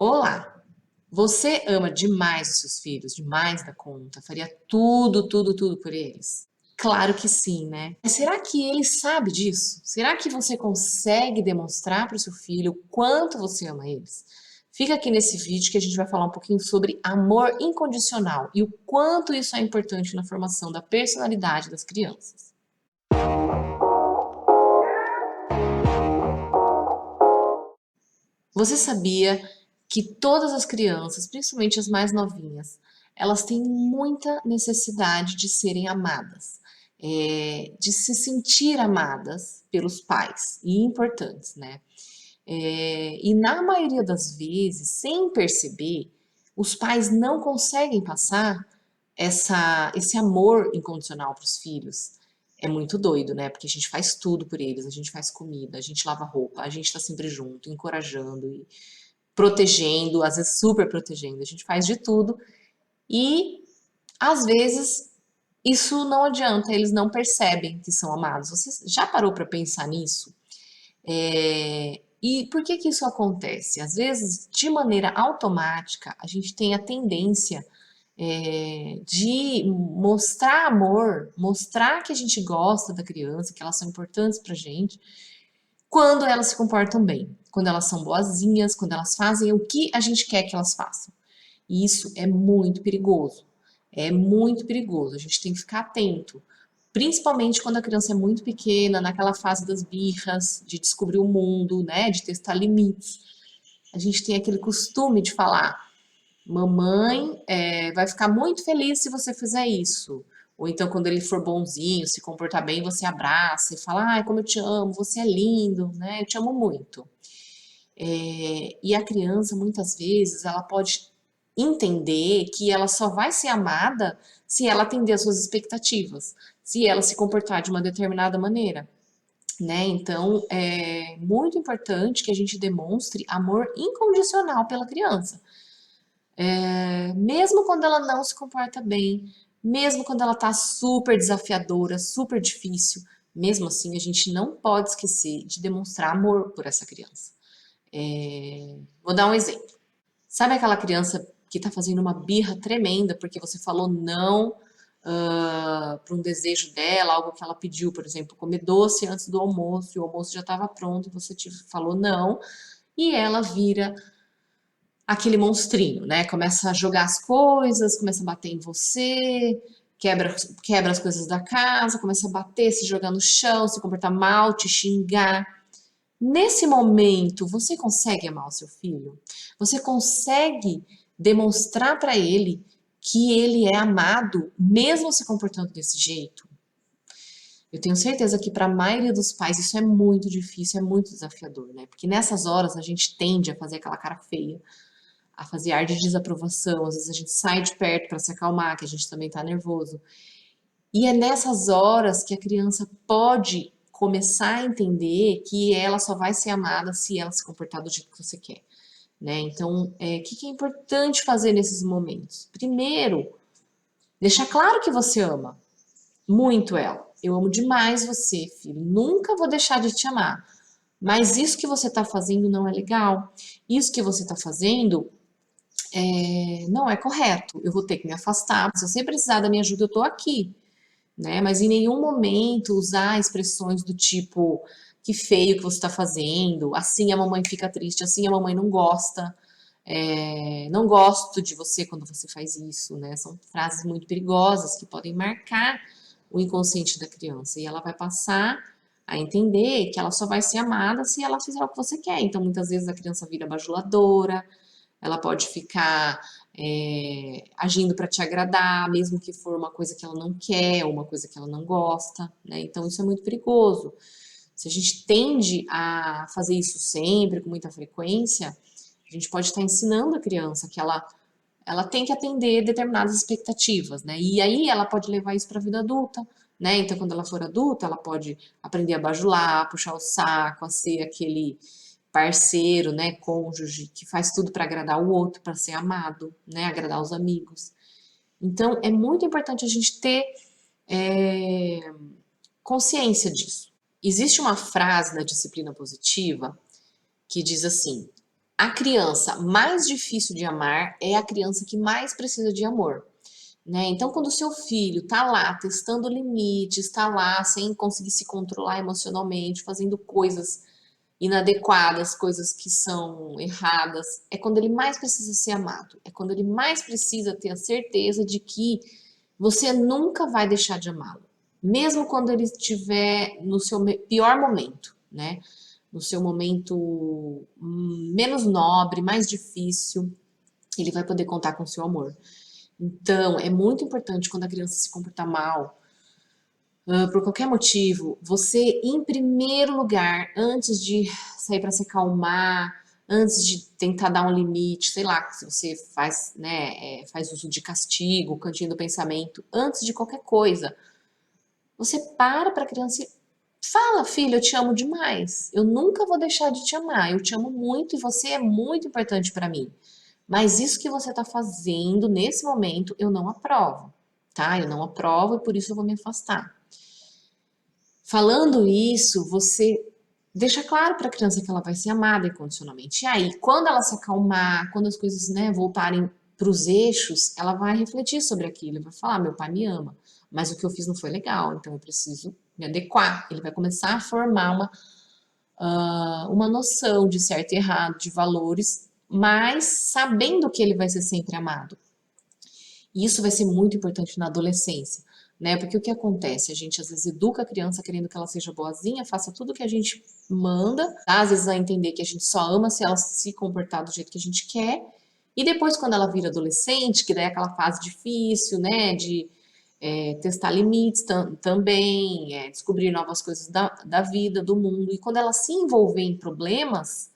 Olá! Você ama demais os seus filhos, demais da conta, faria tudo, tudo, tudo por eles? Claro que sim, né? Mas será que ele sabe disso? Será que você consegue demonstrar para o seu filho o quanto você ama eles? Fica aqui nesse vídeo que a gente vai falar um pouquinho sobre amor incondicional e o quanto isso é importante na formação da personalidade das crianças. Você sabia que todas as crianças, principalmente as mais novinhas, elas têm muita necessidade de serem amadas, de se sentir amadas pelos pais e importantes, né? E na maioria das vezes, sem perceber, os pais não conseguem passar esse amor incondicional para os filhos. É muito doido, né? Porque a gente faz tudo por eles, a gente faz comida, a gente lava roupa, a gente tá sempre junto, encorajando e protegendo, às vezes super protegendo, a gente faz de tudo e às vezes isso não adianta, eles não percebem que são amados. Você já parou para pensar nisso? E por que que isso acontece? Às vezes, de maneira automática, a gente tem a tendência de mostrar amor, mostrar que a gente gosta da criança, que elas são importantes pra gente, quando elas se comportam bem, quando elas são boazinhas, quando elas fazem o que a gente quer que elas façam. E isso é muito perigoso. É muito perigoso. A gente tem que ficar atento. Principalmente quando a criança é muito pequena, naquela fase das birras, de descobrir o mundo, né, de testar limites. A gente tem aquele costume de falar: mamãe vai ficar muito feliz se você fizer isso. Ou então, quando ele for bonzinho, se comportar bem, você abraça e fala: ai, como eu te amo, você é lindo, né? Eu te amo muito. E a criança, muitas vezes, ela pode entender que ela só vai ser amada se ela atender às suas expectativas, se ela se comportar de uma determinada maneira, né? Então, é muito importante que a gente demonstre amor incondicional pela criança. Mesmo quando ela não se comporta bem, mesmo quando ela tá super desafiadora, super difícil, mesmo assim a gente não pode esquecer de demonstrar amor por essa criança. Vou dar um exemplo. Sabe aquela criança que tá fazendo uma birra tremenda porque você falou não para um desejo dela, algo que ela pediu, por exemplo, comer doce antes do almoço, e o almoço já estava pronto e você falou não, e ela vira aquele monstrinho, né? Começa a jogar as coisas, começa a bater em você, quebra as coisas da casa, começa a bater, se jogar no chão, se comportar mal, te xingar. Nesse momento, você consegue amar o seu filho? Você consegue demonstrar para ele que ele é amado, mesmo se comportando desse jeito? Eu tenho certeza que para a maioria dos pais isso é muito difícil, é muito desafiador, né? Porque nessas horas a gente tende a fazer aquela cara feia, a fazer ar de desaprovação, às vezes a gente sai de perto para se acalmar, que a gente também está nervoso. E é nessas horas que a criança pode começar a entender que ela só vai ser amada se ela se comportar do jeito que você quer, né? Então, o que que é importante fazer nesses momentos? Primeiro, deixar claro que você ama muito ela. Eu amo demais você, filho. Nunca vou deixar de te amar. Mas isso que você está fazendo não é legal. Isso que você está fazendo não é correto. Eu vou ter que me afastar. Se você precisar da minha ajuda, eu tô aqui, né? Mas em nenhum momento usar expressões do tipo que feio que você está fazendo, assim a mamãe fica triste, assim a mamãe não gosta, não gosto de você quando você faz isso, né? São frases muito perigosas que podem marcar o inconsciente da criança e ela vai passar a entender que ela só vai ser amada se ela fizer o que você quer. Então, muitas vezes a criança vira bajuladora, ela pode ficar agindo para te agradar, mesmo que for uma coisa que ela não quer, ou uma coisa que ela não gosta, né? Então isso é muito perigoso. Se a gente tende a fazer isso sempre, com muita frequência, a gente pode estar ensinando a criança que ela tem que atender determinadas expectativas, né? E aí ela pode levar isso para a vida adulta, né? Então, quando ela for adulta, ela pode aprender a bajular, puxar o saco, a ser aquele parceiro, né, cônjuge, que faz tudo para agradar o outro, para ser amado, né, agradar os amigos. Então, é muito importante a gente ter é, consciência disso. Existe uma frase na disciplina positiva que diz assim: A criança mais difícil de amar é a criança que mais precisa de amor, né? Então, quando o seu filho tá lá testando limites, tá lá sem conseguir se controlar emocionalmente, fazendo coisas inadequadas, coisas que são erradas, é quando ele mais precisa ser amado, é quando ele mais precisa ter a certeza de que você nunca vai deixar de amá-lo, mesmo quando ele estiver no seu pior momento, né? No seu momento menos nobre, mais difícil, ele vai poder contar com o seu amor. Então, é muito importante quando a criança se comportar mal, por qualquer motivo, você, em primeiro lugar, antes de sair para se acalmar, antes de tentar dar um limite, sei lá, se você faz, né, faz uso de castigo, cantinho do pensamento, antes de qualquer coisa, você para a criança e fala, filho, eu te amo demais. Eu nunca vou deixar de te amar. Eu te amo muito e você é muito importante para mim. Mas isso que você está fazendo nesse momento, eu não aprovo, tá? Eu não aprovo e por isso eu vou me afastar. Falando isso, você deixa claro para a criança que ela vai ser amada incondicionalmente. E aí, quando ela se acalmar, quando as coisas, né, voltarem para os eixos, ela vai refletir sobre aquilo, vai falar: meu pai me ama, mas o que eu fiz não foi legal, então eu preciso me adequar. Ele vai começar a formar uma noção de certo e errado, de valores, mas sabendo que ele vai ser sempre amado. E isso vai ser muito importante na adolescência, né? Porque o que acontece? A gente às vezes educa a criança querendo que ela seja boazinha, faça tudo que a gente manda, dá às vezes a entender que a gente só ama se ela se comportar do jeito que a gente quer. E depois, quando ela vira adolescente, que daí é aquela fase difícil, né? De testar limites também, descobrir novas coisas da vida, do mundo. E quando ela se envolver em problemas,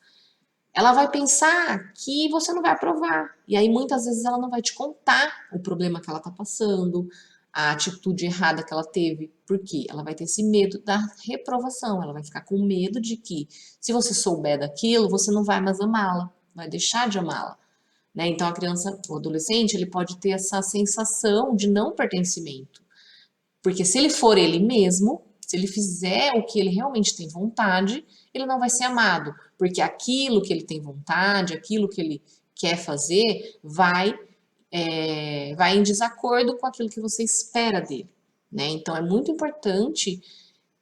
ela vai pensar que você não vai aprovar. E aí muitas vezes ela não vai te contar o problema que ela está passando, a atitude errada que ela teve, porque ela vai ter esse medo da reprovação, ela vai ficar com medo de que se você souber daquilo, você não vai mais amá-la, vai deixar de amá-la, né? Então a criança, o adolescente, ele pode ter essa sensação de não pertencimento, porque se ele for ele mesmo, se ele fizer o que ele realmente tem vontade, ele não vai ser amado, porque aquilo que ele tem vontade, aquilo que ele quer fazer, vai em desacordo com aquilo que você espera dele, né? Então é muito importante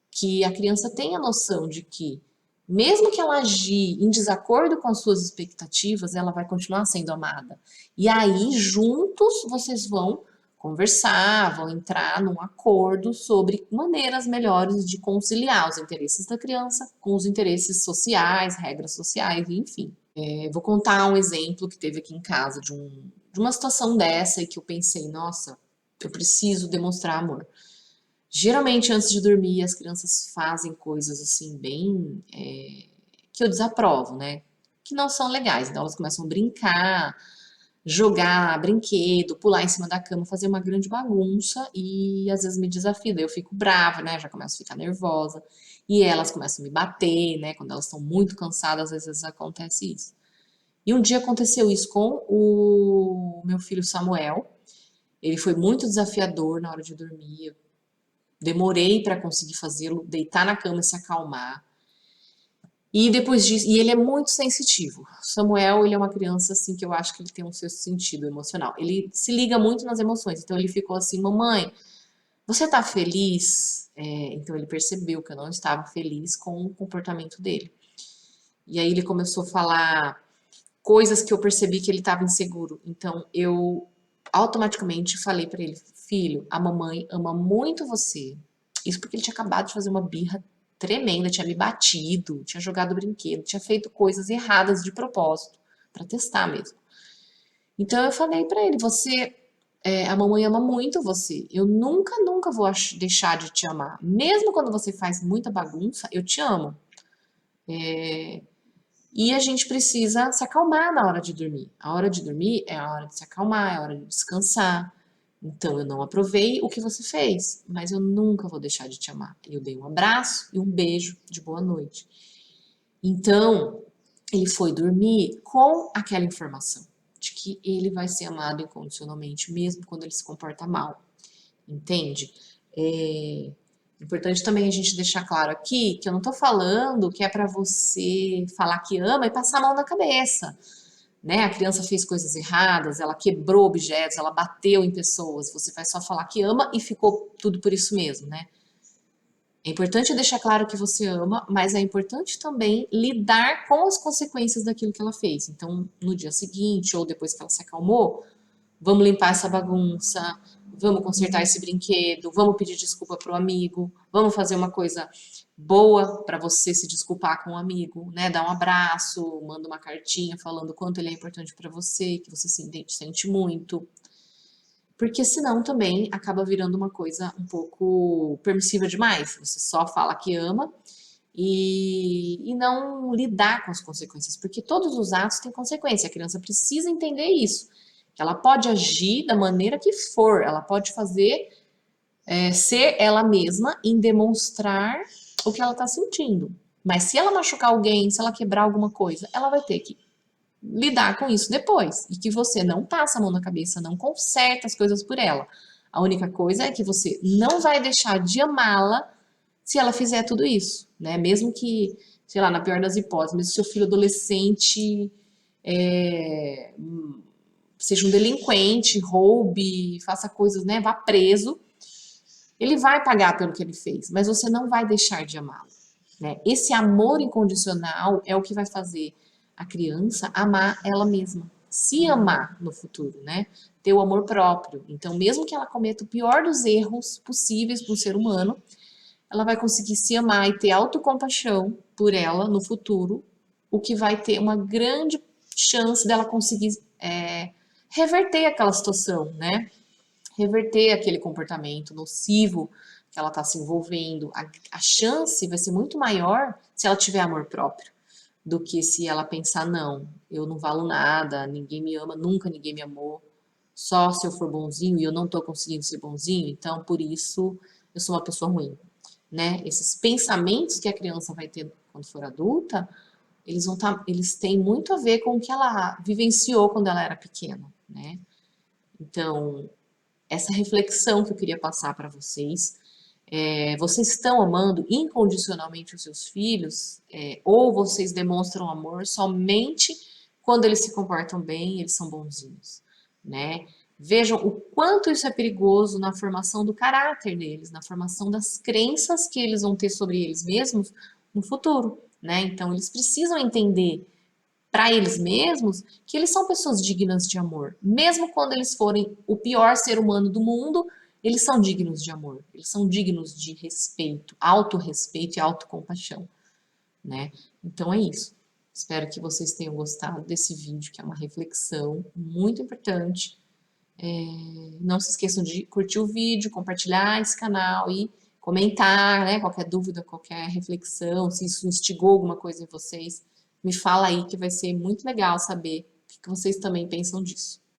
que a criança tenha noção de que, mesmo que ela agir em desacordo com as suas expectativas, ela vai continuar sendo amada. E aí, juntos, vocês vão conversar, vão entrar num acordo sobre maneiras melhores de conciliar os interesses da criança com os interesses sociais, regras sociais, enfim. Vou contar um exemplo que teve aqui em casa de uma situação dessa e que eu pensei, nossa, eu preciso demonstrar amor. Geralmente, antes de dormir, as crianças fazem coisas assim, bem que eu desaprovo, né? Que não são legais. Então, elas começam a brincar, jogar brinquedo, pular em cima da cama, fazer uma grande bagunça e às vezes me desafia. Daí eu fico brava, né? Já começo a ficar nervosa. E elas começam a me bater, né? Quando elas estão muito cansadas, às vezes acontece isso. E um dia aconteceu isso com o meu filho Samuel. Ele foi muito desafiador na hora de dormir. Demorei para conseguir fazê-lo deitar na cama e se acalmar. E depois disso, e ele é muito sensitivo. Samuel, ele é uma criança assim que eu acho que ele tem um sexto sentido emocional. Ele se liga muito nas emoções. Então ele ficou assim, mamãe, você tá feliz? Então ele percebeu que eu não estava feliz com o comportamento dele. E aí ele começou a falar coisas que eu percebi que ele estava inseguro. Então eu automaticamente falei para ele, filho, a mamãe ama muito você. Isso porque ele tinha acabado de fazer uma birra tremenda, tinha me batido, tinha jogado brinquedo, tinha feito coisas erradas de propósito, para testar mesmo. Então eu falei para ele, a mamãe ama muito você. Eu nunca, nunca vou deixar de te amar. Mesmo quando você faz muita bagunça, eu te amo. E a gente precisa se acalmar na hora de dormir. A hora de dormir é a hora de se acalmar, é a hora de descansar. Então eu não aprovei o que você fez, mas eu nunca vou deixar de te amar. Eu dei um abraço e um beijo de boa noite. Então ele foi dormir com aquela informação de que ele vai ser amado incondicionalmente, mesmo quando ele se comporta mal. Entende? Importante também a gente deixar claro aqui que eu não tô falando que é para você falar que ama e passar a mão na cabeça, né? A criança fez coisas erradas, ela quebrou objetos, ela bateu em pessoas, você vai só falar que ama e ficou tudo por isso mesmo, né? É importante deixar claro que você ama, mas é importante também lidar com as consequências daquilo que ela fez. Então, no dia seguinte ou depois que ela se acalmou, vamos limpar essa bagunça, vamos consertar esse brinquedo, vamos pedir desculpa pro amigo, vamos fazer uma coisa boa para você se desculpar com o amigo, né? Dar um abraço, manda uma cartinha falando o quanto ele é importante para você, que você se sente muito. Porque senão também acaba virando uma coisa um pouco permissiva demais. Você só fala que ama e não lidar com as consequências, porque todos os atos têm consequência. A criança precisa entender isso. Que ela pode agir da maneira que for, ela pode fazer ser ela mesma em demonstrar o que ela está sentindo. Mas se ela machucar alguém, se ela quebrar alguma coisa, ela vai ter que lidar com isso depois. E que você não passa a mão na cabeça, não conserta as coisas por ela. A única coisa é que você não vai deixar de amá-la se ela fizer tudo isso, né? Mesmo que, sei lá, na pior das hipóteses, mesmo se seu filho adolescente é, seja um delinquente, roube, faça coisas, né? Vá preso, ele vai pagar pelo que ele fez, mas você não vai deixar de amá-lo, né? Esse amor incondicional é o que vai fazer a criança amar ela mesma, se amar no futuro, né? Ter o amor próprio. Então, mesmo que ela cometa o pior dos erros possíveis para um ser humano, ela vai conseguir se amar e ter autocompaixão por ela no futuro, o que vai ter uma grande chance dela conseguir reverter aquela situação, né? Reverter aquele comportamento nocivo que ela está se envolvendo. A chance vai ser muito maior se ela tiver amor próprio do que se ela pensar, não, eu não valo nada, ninguém me ama, nunca ninguém me amou, só se eu for bonzinho e eu não estou conseguindo ser bonzinho, então por isso eu sou uma pessoa ruim, né? Esses pensamentos que a criança vai ter quando for adulta, eles têm muito a ver com o que ela vivenciou quando ela era pequena, né? Então, essa reflexão que eu queria passar para vocês. Vocês estão amando incondicionalmente os seus filhos? Ou vocês demonstram amor somente quando eles se comportam bem, eles são bonzinhos, né? Vejam o quanto isso é perigoso na formação do caráter deles, na formação das crenças que eles vão ter sobre eles mesmos no futuro, né? Então eles precisam entender para eles mesmos que eles são pessoas dignas de amor. Mesmo quando eles forem o pior ser humano do mundo, eles são dignos de amor. Eles são dignos de respeito, autorrespeito e autocompaixão, né? Então é isso. Espero que vocês tenham gostado desse vídeo, que é uma reflexão muito importante. Não se esqueçam de curtir o vídeo, compartilhar esse canal e comentar, né? Qualquer dúvida, qualquer reflexão, se isso instigou alguma coisa em vocês, me fala aí que vai ser muito legal saber o que vocês também pensam disso.